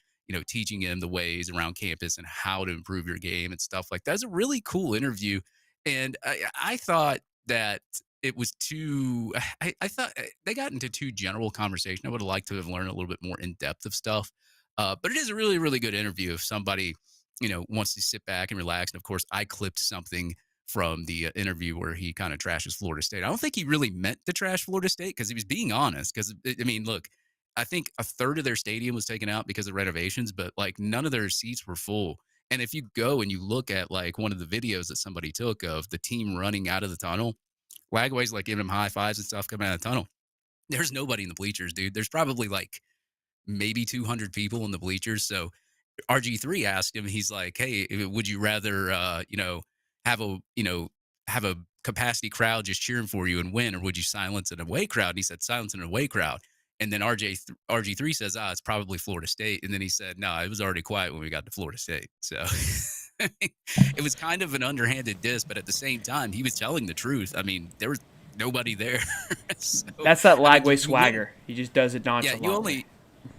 teaching him the ways around campus and how to improve your game and stuff like that. It's a really cool interview. And I thought that it was too, I thought they got into too general conversation. I would have liked to have learned a little bit more in depth of stuff. But it is a really, really good interview if somebody, wants to sit back and relax. And of course, I clipped something from the interview where he kind of trashes Florida State. I don't think he really meant to trash Florida State because he was being honest. Because, I mean, look, I think a third of their stadium was taken out because of renovations, but like none of their seats were full. And if you go and you look at like one of the videos that somebody took of the team running out of the tunnel, Lagway's like giving him high fives and stuff coming out of the tunnel. There's nobody in the bleachers, dude. There's probably like maybe 200 people in the bleachers. So RG3 asked him, he's like, hey, would you rather, have a capacity crowd just cheering for you and win, or would you silence an away crowd? And he said, silence an away crowd. And then RG3 says, it's probably Florida State. And then he said, no, it was already quiet when we got to Florida State. So it was kind of an underhanded diss, but at the same time, he was telling the truth. I mean, there was nobody there. So, that's that Lagway swagger. He just does it nonchalantly. Yeah,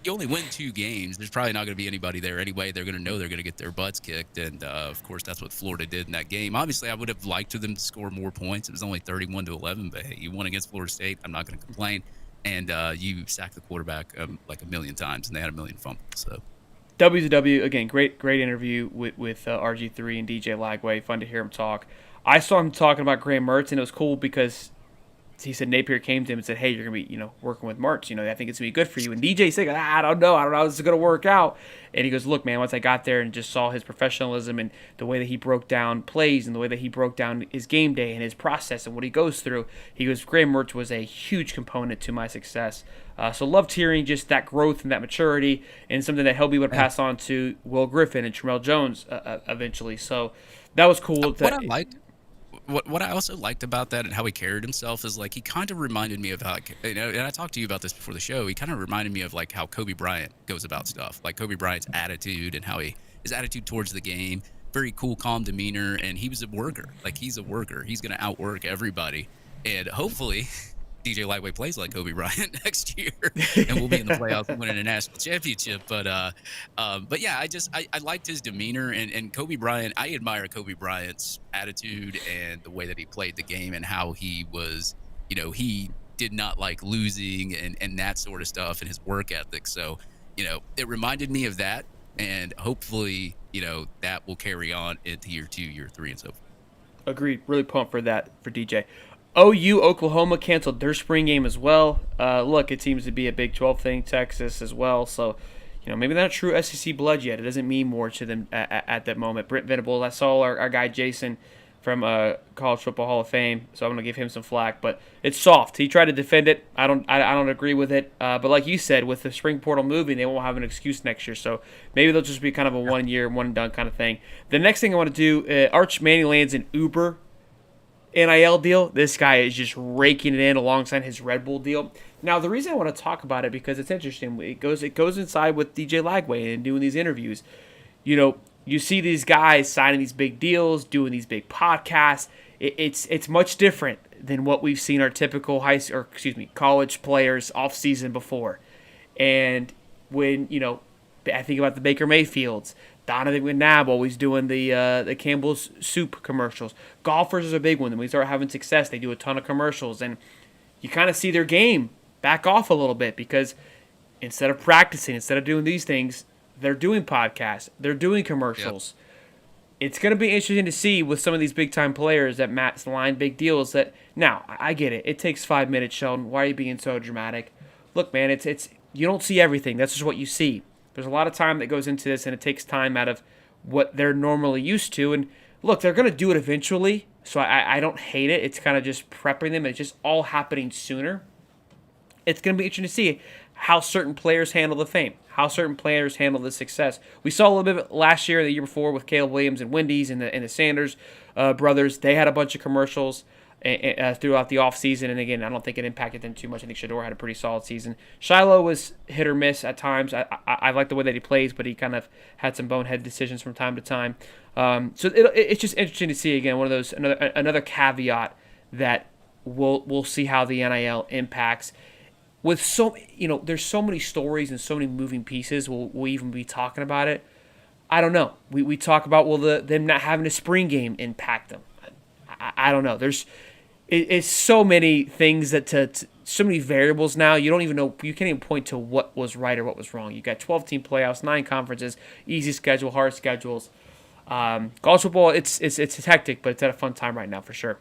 you only win 2 games. There's probably not going to be anybody there anyway. They're going to know they're going to get their butts kicked. And, of course, that's what Florida did in that game. Obviously, I would have liked for them to score more points. It was only 31-11, but hey, you won against Florida State. I'm not going to complain. And you sacked the quarterback like 1 million times, and they had 1 million fumbles. So, W to W, again, great interview with RG3 and DJ Lagway. Fun to hear him talk. I saw him talking about Graham Mertz, and it was cool because he said Napier came to him and said, hey, you're going to be, working with Mertz. I think it's going to be good for you. And DJ said, I don't know how this is going to work out. And he goes, look, man, once I got there and just saw his professionalism and the way that he broke down plays and the way that he broke down his game day and his process and what he goes through, he goes, Graham Mertz was a huge component to my success. So loved hearing just that growth and that maturity and something that he'll be able to pass on to Will Griffin and Tramell Jones eventually. So that was cool. What I also liked about that and how he carried himself is like he kind of reminded me of how, and I talked to you about this before the show. He kind of reminded me of like how Kobe Bryant goes about stuff, like Kobe Bryant's attitude and how his attitude towards the game, very cool, calm demeanor, and he was a worker. Like he's a worker. He's going to outwork everybody, and hopefully DJ Lagway plays like Kobe Bryant next year, and we'll be in the playoffs winning a national championship. But yeah, I liked his demeanor and Kobe Bryant. I admire Kobe Bryant's attitude and the way that he played the game and how he was, he did not like losing and that sort of stuff and his work ethic. So, it reminded me of that, and hopefully, that will carry on into year 2, year 3, and so forth. Agreed. Really pumped for that for DJ. OU, Oklahoma canceled their spring game as well. Look, it seems to be a Big 12 thing, Texas as well. So, maybe they're not true SEC blood yet. It doesn't mean more to them at that moment. Brent Venables, I saw our guy Jason from College Football Hall of Fame, so I'm gonna give him some flack. But it's soft. He tried to defend it. I don't agree with it. But like you said, with the spring portal moving, they won't have an excuse next year. So maybe they'll just be kind of a 1 year, one and done kind of thing. The next thing I want to do, Arch Manning lands an Uber NIL deal. This guy is just raking it in alongside his Red Bull deal. Now, the reason I want to talk about it because it's interesting. It goes inside with DJ Lagway and doing these interviews. You see these guys signing these big deals, doing these big podcasts. It's much different than what we've seen our typical college players off season before. And when I think about the Baker Mayfields, Donovan McNabb always doing the Campbell's Soup commercials. Golfers is a big one. When we start having success, they do a ton of commercials, and you kind of see their game back off a little bit because instead of practicing, instead of doing these things, they're doing podcasts, they're doing commercials. Yep. It's going to be interesting to see with some of these big-time players that Matt's line big deals that, now, I get it. It takes 5 minutes, Sheldon. Why are you being so dramatic? Look, man, it's you don't see everything. That's just what you see. There's a lot of time that goes into this, and it takes time out of what they're normally used to. And, look, they're going to do it eventually, so I don't hate it. It's kind of just prepping them. It's just all happening sooner. It's going to be interesting to see how certain players handle the fame, how certain players handle the success. We saw a little bit of it last year and the year before with Caleb Williams and Wendy's and the Sanders brothers. They had a bunch of commercials throughout the offseason, and again, I don't think it impacted them too much. I think Shador had a pretty solid season. Shiloh was hit or miss at times. I like the way that he plays, but he kind of had some bonehead decisions from time to time. So it's just interesting to see, again, one of those, another caveat that we'll see how the NIL impacts. With there's so many stories and so many moving pieces. We'll even be talking about it. I don't know. We talk about them not having a spring game impact them. I don't know. It's so many things so many variables now. You don't even know. You can't even point to what was right or what was wrong. You got 12-team playoffs, 9 conferences, easy schedule, hard schedules. College football, it's hectic, but it's at a fun time right now for sure.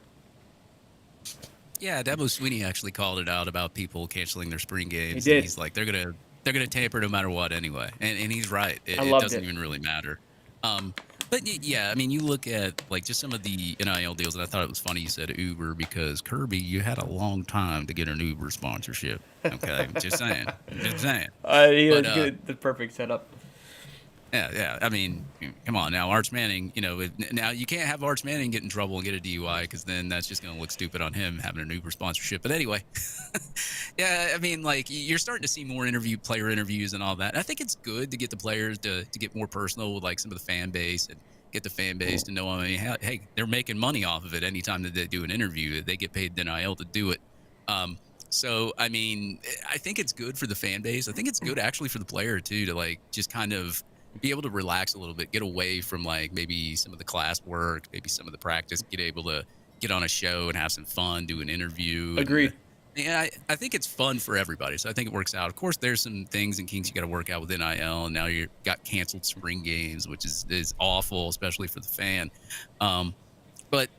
Yeah, Dabo Sweeney actually called it out about people canceling their spring games. He did. He's like, they're gonna tamper no matter what anyway, and he's right. It doesn't even really matter. But yeah, I mean, you look at like just some of the NIL deals, and I thought it was funny you said Uber because Kirby, you had a long time to get an Uber sponsorship. Okay, just saying. He was good. The perfect setup. Yeah. I mean, come on now, Arch Manning. Now you can't have Arch Manning get in trouble and get a DUI because then that's just going to look stupid on him having an Uber sponsorship. But anyway, yeah, I mean, like you're starting to see more player interviews and all that. I think it's good to get the players to get more personal with like some of the fan base and get the fan base to know. I mean, hey, they're making money off of it. Anytime that they do an interview, they get paid NIL to do it. So I mean, I think it's good for the fan base. I think it's good actually for the player too to like just kind of be able to relax a little bit, get away from like maybe some of the class work, maybe some of the practice, get able to get on a show and have some fun, do an interview. Agreed. Yeah, I think it's fun for everybody. So I think it works out. Of course, there's some things and kinks you got to work out with NIL, and now you got canceled spring games, which is awful, especially for the fan. But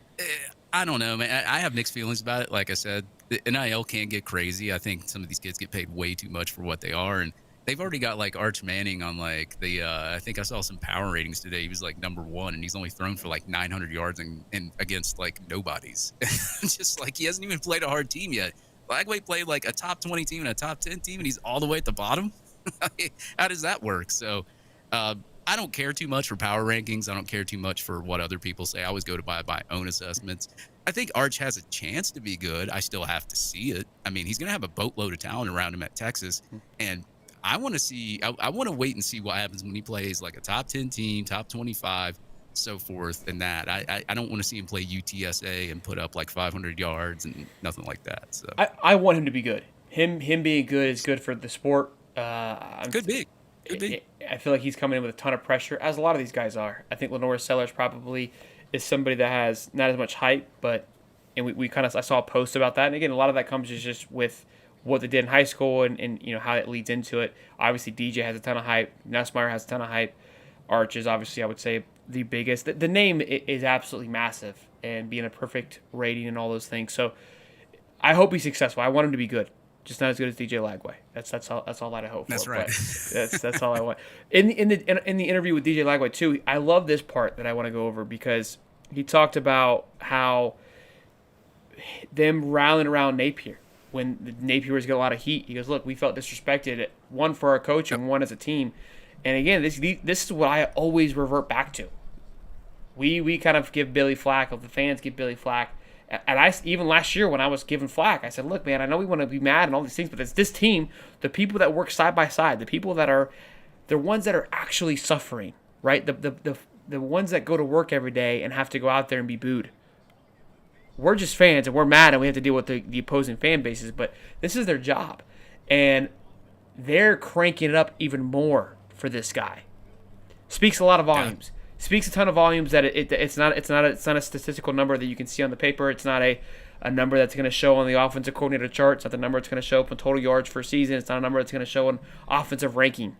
I don't know, man. I have mixed feelings about it. Like I said, the NIL can get crazy. I think some of these kids get paid way too much for what they are, and they've already got like Arch Manning on like the I think I saw some power ratings today. He was like number 1, and he's only thrown for like 900 yards and against like nobodies. Just like he hasn't even played a hard team yet. Lagway played like a top 20 team and a top 10 team, and he's all the way at the bottom. How does that work? So I don't care too much for power rankings. I don't care too much for what other people say. I always go to by my own assessments. I think Arch has a chance to be good. I still have to see it. I mean, he's going to have a boatload of talent around him at Texas, and I want to see. I want to wait and see what happens when he plays like a top 10 team, top 25, so forth, and that. I don't want to see him play UTSA and put up like 500 yards and nothing like that. So I want him to be good. Him being good is good for the sport. Could be. I feel like he's coming in with a ton of pressure, as a lot of these guys are. I think Lenore Sellers probably is somebody that has not as much hype, but I saw a post about that, and again, a lot of that comes just with what they did in high school and how it leads into it. Obviously, DJ has a ton of hype. Nussmeier has a ton of hype. Arch is obviously, I would say, the biggest. The name is absolutely massive, and being a perfect rating and all those things. So I hope he's successful. I want him to be good. just not as good as DJ Lagway. That's all that I hope for. That's right. But that's all I want. In the interview with DJ Lagway too, I love this part that I want to go over because he talked about how them rallying around Napier when Napier was getting a lot of heat. He goes, look, we felt disrespected, one for our coach and one as a team. And again, this is what I always revert back to. We kind of give Billy flack, the fans give Billy flack. And even last year when I was giving flack, I said, look, man, I know we want to be mad and all these things, but it's this team, the people that work side by side, the people that are the ones that are actually suffering, right? The ones that go to work every day and have to go out there and be booed. We're just fans and we're mad and we have to deal with the opposing fan bases, but this is their job. And they're cranking it up even more for this guy. Speaks a lot of volumes. Speaks a ton of volumes that it's not a statistical number that you can see on the paper. It's not a number that's going to show on the offensive coordinator chart. It's not the number that's going to show up in total yards for a season. It's not a number that's going to show in offensive ranking.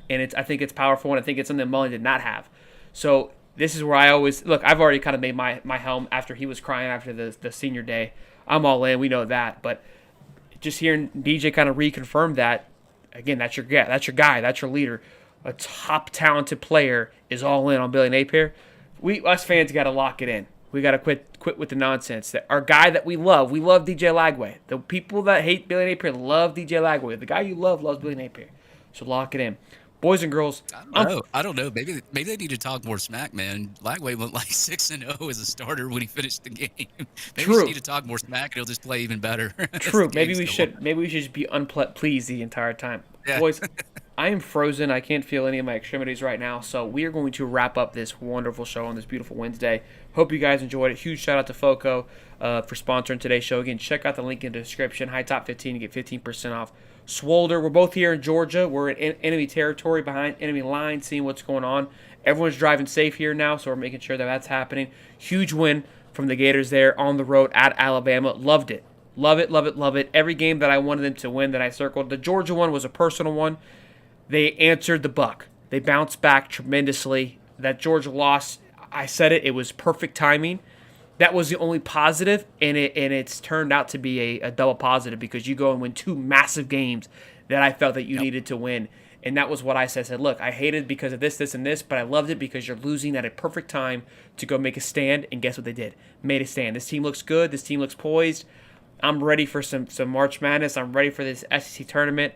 And I think it's powerful, and I think it's something Mullen did not have. So this is where I always look. I've already kind of made my helm after he was crying after the senior day. I'm all in. We know that, but just hearing DJ kind of reconfirm that again, that's your guy, that's your leader. A top talented player is all in on Billy Napier. Us fans got to lock it in. We got to quit with the nonsense. That our guy that we love DJ Lagway. The people that hate Billy Napier love DJ Lagway. The guy you love loves Billy Napier. So lock it in. Boys and girls, I don't know. Maybe they need to talk more smack, man. Lagway went like 6-0 as a starter when he finished the game. Maybe we just need to talk more smack, and he'll just play even better. True. Maybe we should just be unpleased the entire time. Yeah. Boys, I am frozen. I can't feel any of my extremities right now. So we are going to wrap up this wonderful show on this beautiful Wednesday. Hope you guys enjoyed it. Huge shout out to FOCO for sponsoring today's show. Again, check out the link in the description. High Top 15 to get 15% off. Swolder, we're both here in Georgia. We're in enemy territory, behind enemy lines, seeing what's going on. Everyone's driving safe here now, so we're making sure that that's happening. Huge win from the Gators there on the road at Alabama. Loved it. Love it, love it, love it. Every game that I wanted them to win that I circled. The Georgia one was a personal one. They answered the buck. They bounced back tremendously. That Georgia loss, I said it was perfect timing. That was the only positive, and it's turned out to be a double positive because you go and win two massive games that I felt that you needed to win. And that was what I said. I said, look, I hated it because of this, this, and this, but I loved it because you're losing at a perfect time to go make a stand, and guess what they did? Made a stand. This team looks good. This team looks poised. I'm ready for some March Madness. I'm ready for this SEC tournament.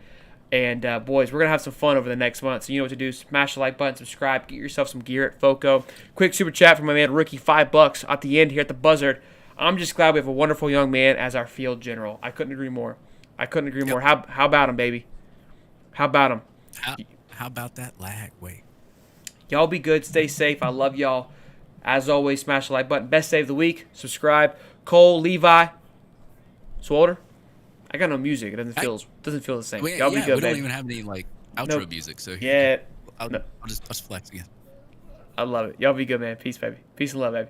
And, boys, we're going to have some fun over the next month. So you know what to do. Smash the like button, subscribe, get yourself some gear at FOCO. Quick super chat from my man Rookie, $5 at the end here at the Buzzard. I'm just glad we have a wonderful young man as our field general. I couldn't agree more. More. How about him, baby? How about him? How about that Lagway? Y'all be good. Stay safe. I love y'all. As always, smash the like button. Best save of the week. Subscribe. Cole, Levi, Swolder. I got no music. It doesn't feel the same. Y'all be good, we don't baby. even have any outro music. So yeah, I'll just flex again. I love it. Y'all be good, man. Peace, baby. Peace and love, baby.